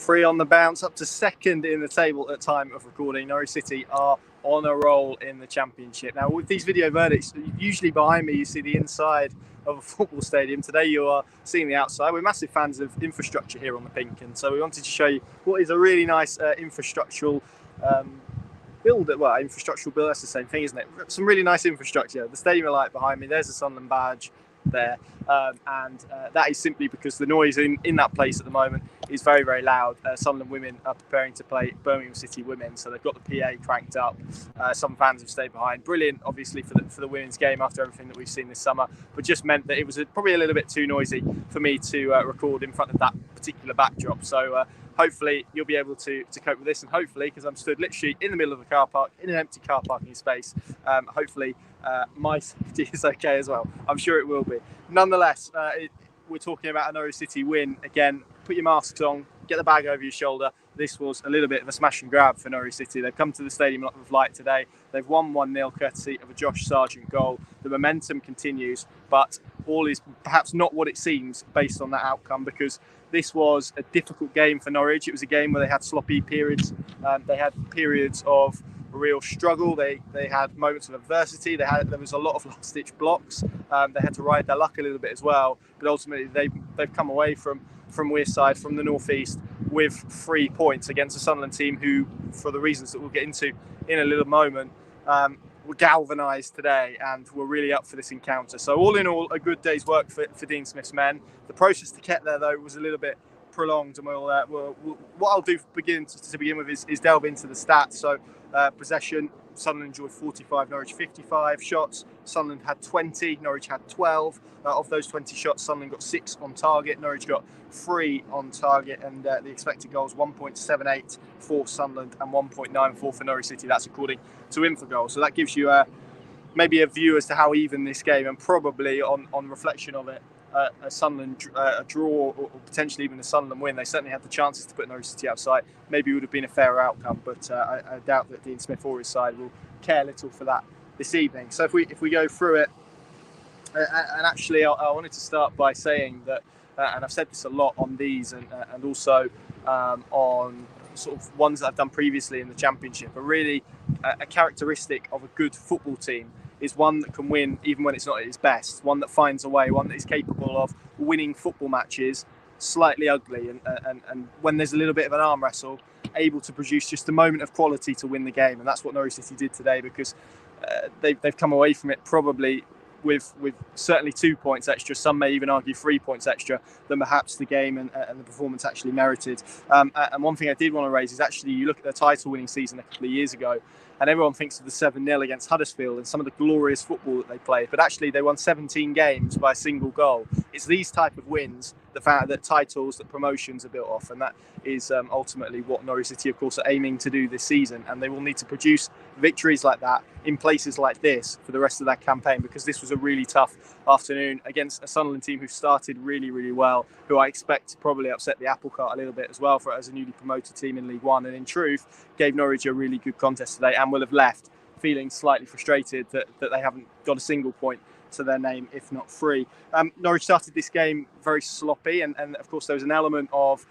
3 on the bounce, up to second in the table at time of recording. Norwich City are on a roll in the Championship. Now, with these video verdicts, usually behind me you see the inside of a football stadium. Today you are seeing the outside. We're massive fans of infrastructure here on the Pink, and so we wanted to show you what is a really nice infrastructural build. Well, infrastructural build, that's the same thing, isn't it? Some really nice infrastructure. The stadium light behind me, there's the Sunderland badge there, and that is simply because the noise in that place at the moment is very, very loud. Sunderland women are preparing to play Birmingham City women, so they've got the PA cranked up. Some fans have stayed behind. Brilliant, obviously, for the women's game after everything that we've seen this summer, but just meant that it was probably a little bit too noisy for me to record in front of that particular backdrop. So hopefully you'll be able to cope with this, and hopefully, because I'm stood literally in the middle of a car park, in an empty car parking space, hopefully my safety is okay as well. I'm sure it will be. Nonetheless, we're talking about a Norwich City win. Again, put your masks on, get the bag over your shoulder. This was a little bit of a smash and grab for Norwich City. They've come to the Stadium of Light today. They've won 1-0 courtesy of a Josh Sargent goal. The momentum continues, but all is perhaps not what it seems based on that outcome, because this was a difficult game for Norwich. It was a game where they had sloppy periods. They had periods of real struggle. They had moments of adversity. There was a lot of last-ditch blocks. They had to ride their luck a little bit as well. But ultimately, they've come away from Wearside, from the northeast, with 3 points against a Sunderland team who, for the reasons that we'll get into in a little moment, were galvanised today and were really up for this encounter. So all in all, a good day's work for Dean Smith's men. The process to get there, though, was a little bit prolonged, and what I'll do to begin with is delve into the stats. So possession, Sunderland enjoyed 45, Norwich 55 shots. Sunderland had 20, Norwich had 12. Of those 20 shots, Sunderland got 6 on target, Norwich got 3 on target, and the expected goals 1.78 for Sunderland and 1.94 for Norwich City. That's according to Infogol. So that gives you maybe a view as to how even this game, and probably on reflection of it, a Sunderland a draw or potentially even a Sunderland win. They certainly had the chances to put Norwich City outside. Maybe it would have been a fairer outcome, but I doubt that Dean Smith or his side will care little for that this evening. So if we go through it, and actually I wanted to start by saying that, and I've said this a lot on these and also on sort of ones that I've done previously in the Championship, but really a characteristic of a good football team is one that can win even when it's not at its best, one that finds a way, one that is capable of winning football matches slightly ugly, and when there's a little bit of an arm wrestle, able to produce just a moment of quality to win the game. And that's what Norwich City did today, because they've come away from it probably with certainly 2 points extra. Some may even argue 3 points extra than perhaps the game and the performance actually merited. And one thing I did want to raise is actually you look at their title winning season a couple of years ago, and everyone thinks of the 7-0 against Huddersfield and some of the glorious football that they played, but actually they won 17 games by a single goal. It's these type of wins that titles, that promotions are built off, and that is ultimately what Norwich City, of course, are aiming to do this season. And they will need to produce victories like that in places like this for the rest of that campaign, because this was a really tough afternoon against a Sunderland team who started really, really well, who I expect to probably upset the apple cart a little bit as well as a newly promoted team in League One, and in truth gave Norwich a really good contest today, and will have left feeling slightly frustrated that they haven't got a single point to their name, if not 3. Norwich started this game very sloppy, and of course there was an element of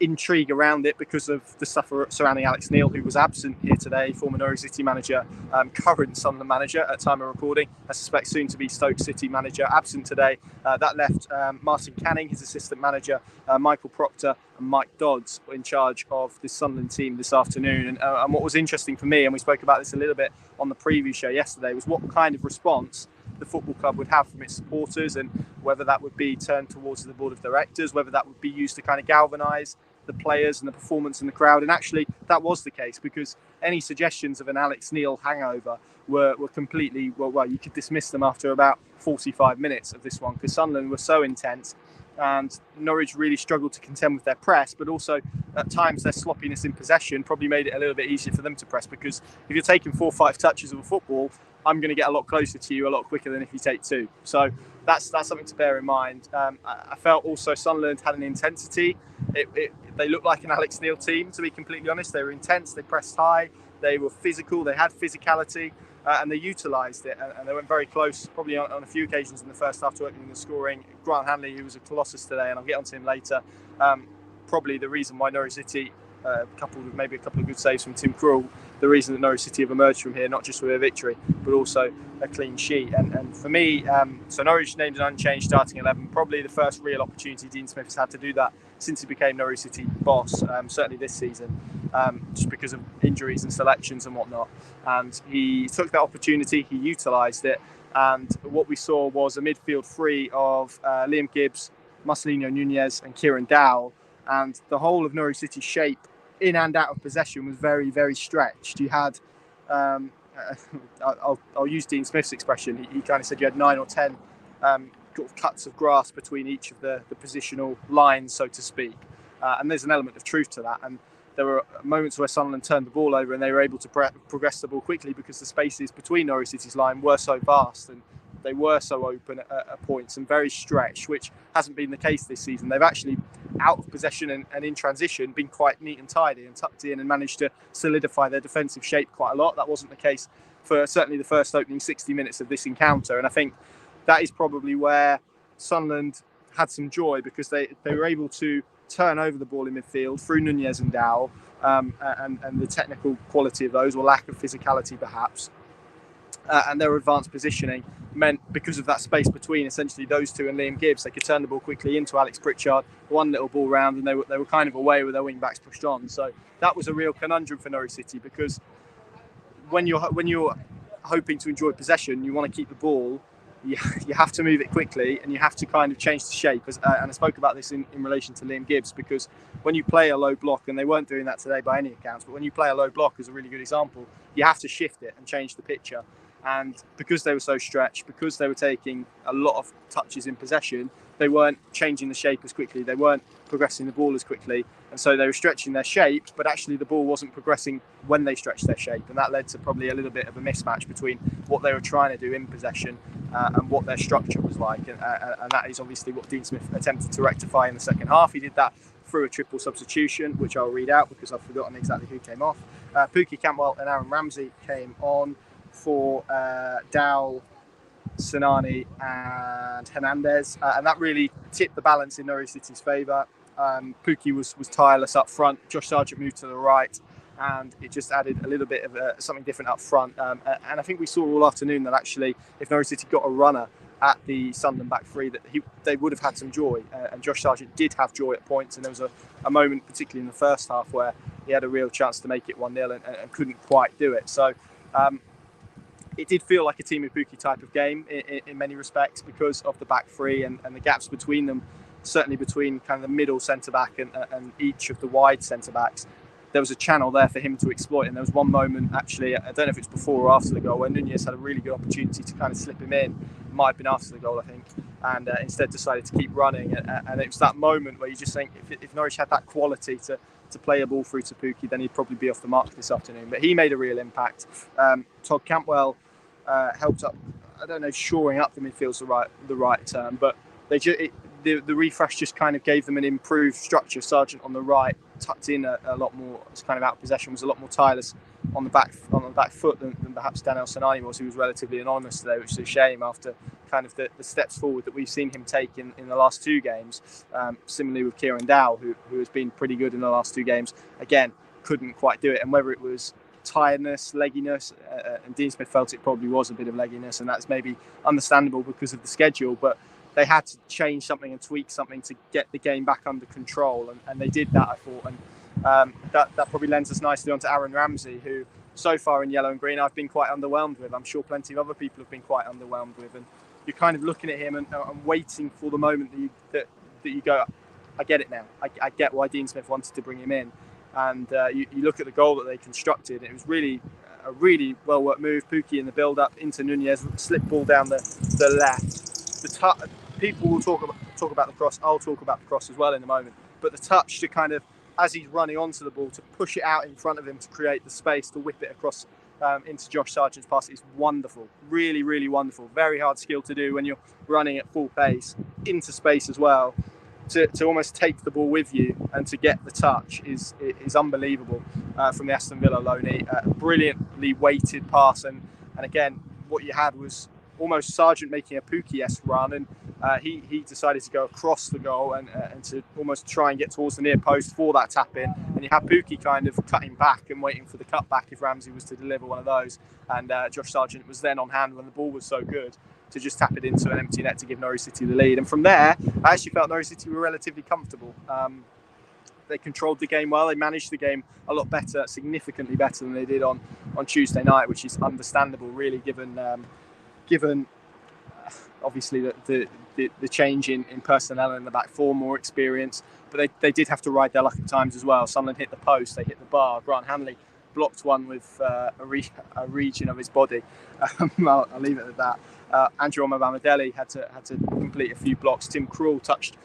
intrigue around it because of the stuff surrounding Alex Neil, who was absent here today, former Norwich City manager, current Sunderland manager at time of recording, I suspect soon to be Stoke City manager, absent today. That left Martin Canning, his assistant manager, Michael Proctor and Mike Dodds in charge of the Sunderland team this afternoon. And what was interesting for me, and we spoke about this a little bit on the preview show yesterday, was what kind of response the football club would have from its supporters, and whether that would be turned towards the board of directors, whether that would be used to kind of galvanise the players and the performance in the crowd. And actually that was the case, because any suggestions of an Alex Neil hangover were completely, well, you could dismiss them after about 45 minutes of this one, because Sunderland were so intense and Norwich really struggled to contend with their press, but also at times their sloppiness in possession probably made it a little bit easier for them to press, because if you're taking 4 or 5 touches of a football, I'm going to get a lot closer to you a lot quicker than if you take 2. So that's something to bear in mind. I felt also Sunderland had an intensity. They looked like an Alex Neil team, to be completely honest. They were intense, they pressed high, they were physical, they had physicality, and they utilised it, and they went very close, probably on a few occasions in the first half to opening the scoring. Grant Hanley, who was a colossus today, and I'll get onto him later, probably the reason why Norwich City, coupled with maybe a couple of good saves from Tim Krul, the reason that Norwich City have emerged from here, not just with a victory, but also a clean sheet. And for me, so Norwich named an unchanged starting 11, probably the first real opportunity Dean Smith has had to do that since he became Norwich City boss, certainly this season, just because of injuries and selections and whatnot. And he took that opportunity, he utilised it, and what we saw was a midfield three of Liam Gibbs, Marcelino Nunez and Kieran Dowell, and the whole of Norwich City's shape in and out of possession was very, very stretched. You had, I'll use Dean Smith's expression, he kind of said you had 9 or 10 sort of cuts of grass between each of the positional lines, so to speak. And there's an element of truth to that. And there were moments where Sunderland turned the ball over and they were able to progress the ball quickly because the spaces between Norwich City's line were so vast and they were so open at points and very stretched, which hasn't been the case this season. They've actually, out of possession and in transition, been quite neat and tidy and tucked in and managed to solidify their defensive shape quite a lot. That wasn't the case for certainly the first opening 60 minutes of this encounter. And I think that is probably where Sunderland had some joy, because they were able to turn over the ball in midfield through Nunez and Dowell, and the technical quality of those, or lack of physicality perhaps. And their advanced positioning meant, because of that space between essentially those two and Liam Gibbs, they could turn the ball quickly into Alex Pritchard, one little ball round, and they were kind of away with their wing backs pushed on. So that was a real conundrum for Norwich City, because when you're hoping to enjoy possession, you want to keep the ball, you have to move it quickly, and you have to kind of change the shape. And I spoke about this in relation to Liam Gibbs, because when you play a low block, and they weren't doing that today by any accounts, but when you play a low block, as a really good example, you have to shift it and change the picture. And because they were so stretched, because they were taking a lot of touches in possession, they weren't changing the shape as quickly, they weren't progressing the ball as quickly, and so they were stretching their shape, but actually the ball wasn't progressing when they stretched their shape, and that led to probably a little bit of a mismatch between what they were trying to do in possession and what their structure was like, and that is obviously what Dean Smith attempted to rectify in the second half. He did that through a triple substitution, which I'll read out because I've forgotten exactly who came off. Pukki, Cantwell and Aaron Ramsey came on for Dowell, Sinani and Hernandez, and that really tipped the balance in Norwich City's favour. Pukki was tireless up front, Josh Sargent moved to the right, and it just added a little bit of something different up front. And I think we saw all afternoon that actually, if Norwich City got a runner at the Sunderland back three, that they would have had some joy, and Josh Sargent did have joy at points, and there was a moment, particularly in the first half, where he had a real chance to make it 1-0 and couldn't quite do it. So it did feel like a Teemu Pukki type of game in many respects, because of the back three and the gaps between them, certainly between kind of the middle centre-back and each of the wide centre-backs. There was a channel there for him to exploit, and there was one moment, actually, I don't know if it's before or after the goal, where Nunez had a really good opportunity to kind of slip him in. It might have been after the goal, I think, and instead decided to keep running. And it was that moment where you just think, if Norwich had that quality to play a ball through to Pukki, then he'd probably be off the mark this afternoon. But he made a real impact. Todd Cantwell helped up, I don't know if shoring up the midfield's the right term, but the refresh just kind of gave them an improved structure. Sargent on the right tucked in a lot more, was kind of out of possession, was a lot more tireless on the back foot than perhaps Daniel Sinani was, who was relatively anonymous today, which is a shame after kind of the steps forward that we've seen him take in the last two games. Similarly with Kieran Dowell, who has been pretty good in the last two games, again couldn't quite do it. And whether it was tiredness, legginess, and Dean Smith felt it probably was a bit of legginess, and that's maybe understandable because of the schedule, but they had to change something and tweak something to get the game back under control, and they did that, I thought. And that probably lends us nicely onto Aaron Ramsey, who so far in yellow and green I've been quite underwhelmed with. I'm sure plenty of other people have been quite underwhelmed with, and you're kind of looking at him and waiting for the moment that you go, I get it now. I get why Dean Smith wanted to bring him in. And you look at the goal that they constructed, it was really a really well worked move. Pukki in the build up into Nunez, slip ball down the left. People will talk about the cross. I'll talk about the cross as well in a moment. But the touch to kind of, as he's running onto the ball, to push it out in front of him to create the space to whip it across into Josh Sargent's pass is wonderful. Really, really wonderful. Very hard skill to do when you're running at full pace into space as well. To almost take the ball with you and to get the touch is unbelievable from the Aston Villa loanee. Brilliantly weighted pass, and again, what you had was almost Sargent making a Pukki-esque run, and he decided to go across the goal and to almost try and get towards the near post for that tap in. And you had Pukki kind of cutting back and waiting for the cut back if Ramsey was to deliver one of those. And Josh Sargent was then on hand when the ball was so good to just tap it into an empty net to give Norwich City the lead. And from there, I actually felt Norwich City were relatively comfortable. They controlled the game well. They managed the game a lot better, significantly better than they did on Tuesday night, which is understandable, really, given obviously the change in personnel in the back four, more experience. But they did have to ride their luck at times as well. Sunderland hit the post, they hit the bar. Grant Hanley blocked one with a region of his body. I'll leave it at that. Andrew Omobamidele had to complete a few blocks. Tim Krul touched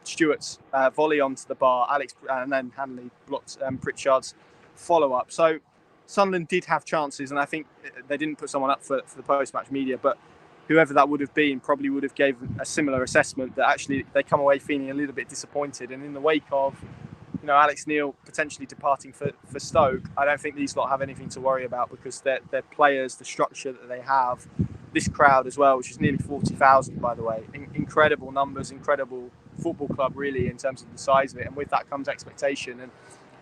Stewart's volley onto the bar. And then Hanley blocked Pritchard's follow-up. So Sunderland did have chances, and I think they didn't put someone up for the post-match media, but whoever that would have been probably would have gave a similar assessment, that actually they come away feeling a little bit disappointed. And in the wake of Alex Neil potentially departing for Stoke, I don't think these lot have anything to worry about, because their players, the structure that they have, this crowd as well, which is nearly 40,000 by the way, incredible numbers, incredible football club really in terms of the size of it, and with that comes expectation,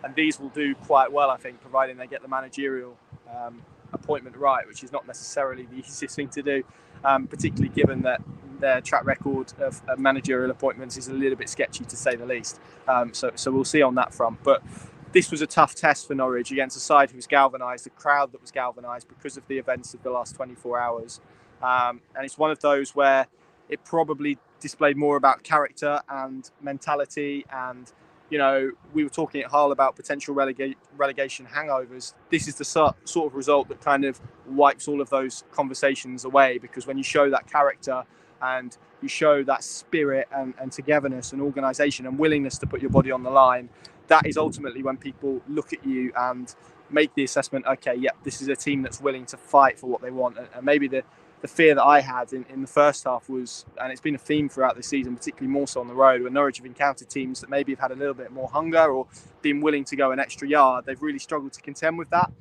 and these will do quite well, I think, providing they get the managerial appointment right, which is not necessarily the easiest thing to do, particularly given that their track record of managerial appointments is a little bit sketchy, to say the least. So we'll see on that front. But this was a tough test for Norwich against a side who was galvanised, a crowd that was galvanised because of the events of the last 24 hours. And it's one of those where it probably displayed more about character and mentality. And, we were talking at Hull about potential relegation hangovers. This is the sort of result that kind of wipes all of those conversations away, because when you show that character and you show that spirit and togetherness and organisation and willingness to put your body on the line, that is ultimately when people look at you and make the assessment, okay, yeah, this is a team that's willing to fight for what they want. And maybe the fear that I had in the first half was, and it's been a theme throughout the season, particularly more so on the road, when Norwich have encountered teams that maybe have had a little bit more hunger or been willing to go an extra yard, they've really struggled to contend with that.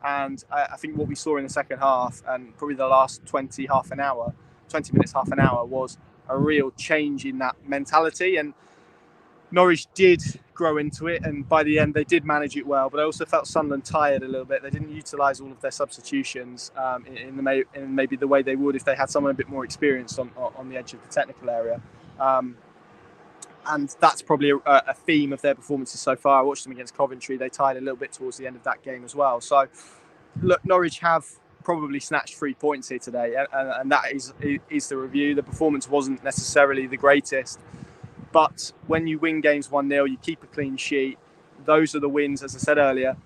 And I think what we saw in the second half, and probably the last 20 minutes, half an hour, was a real change in that mentality. And Norwich did grow into it, and by the end they did manage it well, but I also felt Sunderland tired a little bit. They didn't utilise all of their substitutions in maybe the way they would if they had someone a bit more experienced on the edge of the technical area. And that's probably a theme of their performances so far. I watched them against Coventry. They tied a little bit towards the end of that game as well. So look, Norwich have probably snatched 3 points here today, and that is the review. The performance wasn't necessarily the greatest, but when you win games 1-0, you keep a clean sheet. Those are the wins, as I said earlier.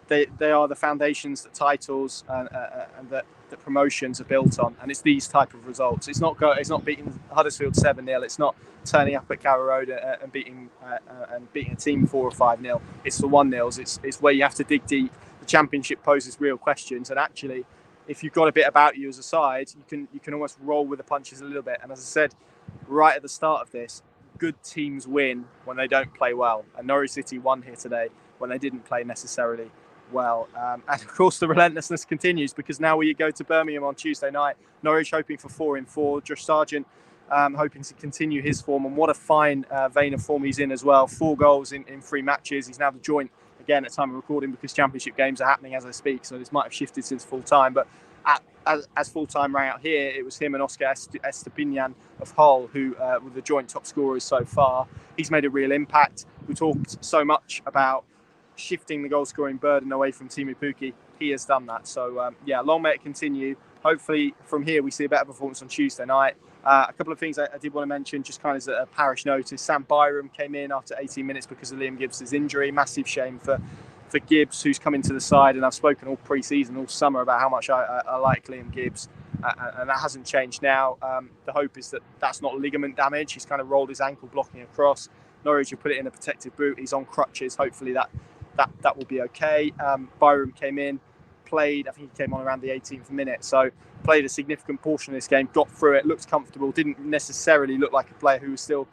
They are the foundations that titles and that promotions are built on, and it's these type of results. It's not beating Huddersfield 7-0. It's not turning up at Carrow Road and beating a team 4 or 5-0. It's the 1-0s. It's where you have to dig deep. The Championship poses real questions, and actually, if you've got a bit about you as a side, you can almost roll with the punches a little bit. And as I said right at the start of this, good teams win when they don't play well, and Norwich City won here today when they didn't play necessarily well. And of course the relentlessness continues, because now we go to Birmingham on Tuesday night. Norwich hoping for 4 in 4. Josh Sargent hoping to continue his form, and what a fine vein of form he's in as well. 4 goals in 3 matches. He's now the joint again at time of recording, because Championship games are happening as I speak, so this might have shifted since full time, but as full time rang out here, it was him and Oscar Estepinian of Hull who were the joint top scorers so far. He's made a real impact. We talked so much about shifting the goal scoring burden away from Teemu Pukki. He has done that, so long may it continue. Hopefully from here we see a better performance on Tuesday night. A couple of things I did want to mention, just kind of as a parish notice. Sam Byram came in after 18 minutes because of Liam Gibbs' injury. Massive shame for Gibbs, who's come into the side, and I've spoken all pre-season, all summer, about how much I like Liam Gibbs, and that hasn't changed now. The hope is that that's not ligament damage. He's kind of rolled his ankle blocking across. Norwich will put it in a protective boot. He's on crutches. Hopefully that will be okay. Byram came in, played, I think he came on around the 18th minute, so played a significant portion of this game, got through it, looked comfortable, didn't necessarily look like a player who was still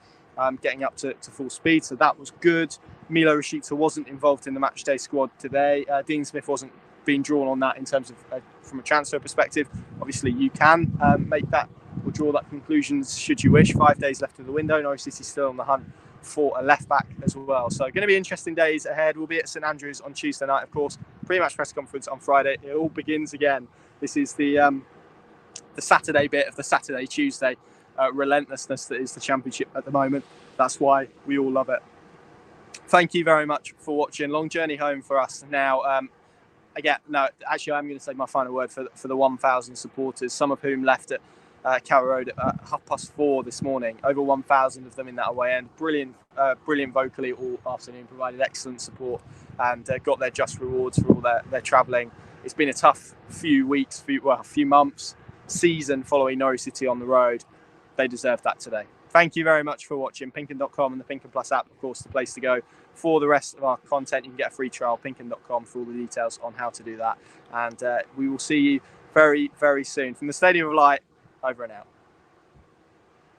getting up to full speed, so that was good. Milo Rashica wasn't involved in the matchday squad today. Dean Smith wasn't being drawn on that in terms of from a transfer perspective. Obviously, you can make that or draw that conclusions should you wish. 5 days left of the window. Norwich City still on the hunt for a left back as well. So going to be interesting days ahead. We'll be at St Andrews on Tuesday night, of course. Pre-match press conference on Friday. It all begins again. This is the Saturday bit of the Saturday-Tuesday relentlessness that is the Championship at the moment. That's why we all love it. Thank you very much for watching. Long journey home for us now. Again, no, actually, I'm going to say my final word for the 1,000 supporters, some of whom left at Carrow Road at 4:30 this morning. Over 1,000 of them in that away end. Brilliant vocally all afternoon, provided excellent support and got their just rewards for all their travelling. It's been a tough few weeks, few months, season following Norwich City on the road. They deserve that today. Thank you very much for watching. Pinken.com and the Pinken Plus app, of course, the place to go for the rest of our content. You can get a free trial, Pinken.com, for all the details on how to do that. And we will see you very, very soon. From the Stadium of Light, over and out.